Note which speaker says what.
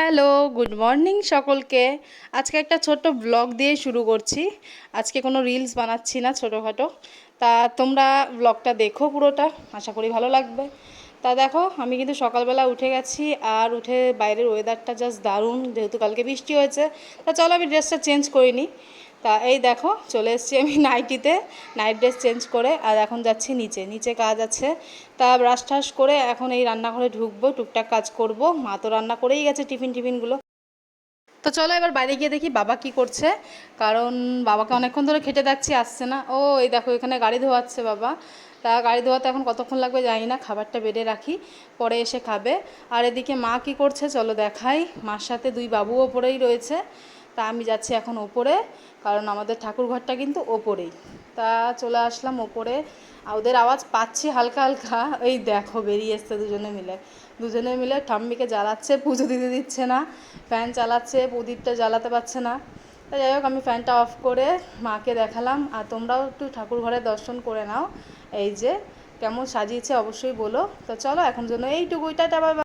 Speaker 1: Hello, good morning সকলকে। আজকে একটা ছোট্ট ব্লগ দিয়ে শুরু করছি। আজকে কোনো রিলস বানাচ্ছি না, ছোটোখাটো। তা তোমরা ব্লগটা দেখো পুরোটা, আশা করি ভালো লাগবে। তা দেখো, আমি কিন্তু সকালবেলা উঠে গেছি, আর উঠে বাইরের ওয়েদারটা জাস্ট দারুণ, যেহেতু কালকে বৃষ্টি হয়েছে। তা চলো আমি ড্রেসটা চেঞ্জ করিনি। তা এই দেখো চলে এসেছি আমি নাইটিতে, নাইট ড্রেস চেঞ্জ করে, আর এখন যাচ্ছি নিচে, নিচে কাজ আছে। তা ব্রাশ টাশ করে এখন এই রান্নাঘরে ঢুকবো, টুকটাক কাজ করব। মা তো রান্না করেই গেছে টিফিনগুলো। তো চলো এবার বাইরে গিয়ে দেখি বাবা কি করছে, কারণ বাবাকে অনেকক্ষণ ধরে খেটে দেখছি, আসছে না। ও এই দেখো এখানে গাড়ি ধোয়াচ্ছে বাবা। তা গাড়ি ধোয়াতে এখন কতক্ষণ লাগবে জানি না, খাবারটা বেড়ে রাখি, পরে এসে খাবে। আর এদিকে মা কি করছে চলো দেখাই। মার সাথে দুই বাবু ওপরেই রয়েছে। তা আমি যাচ্ছি এখন ওপরে, কারণ আমাদের ঠাকুর ঘরটা কিন্তু ওপরেই। তা চলে আসলাম ওপরে। ওদের আওয়াজ পাচ্ছি হালকা হালকা, এই দেখো বেরিয়ে এসছে দুজনে মিলে ঠাম্মিকে জ্বালাচ্ছে, পুজো দিতে দিচ্ছে না। ফ্যান চালাচ্ছে, প্রদীপটা জ্বালাতে পারছে না। তা যাই হোক, আমি ফ্যানটা অফ করে মাকে দেখালাম। আর তোমরাও একটু ঠাকুর ঘরের দর্শন করে নাও। এই যে কেমন সাজিয়েছে অবশ্যই বলো। তো চলো এখন জন্য এইটুকুই, টাটা বাই বাই।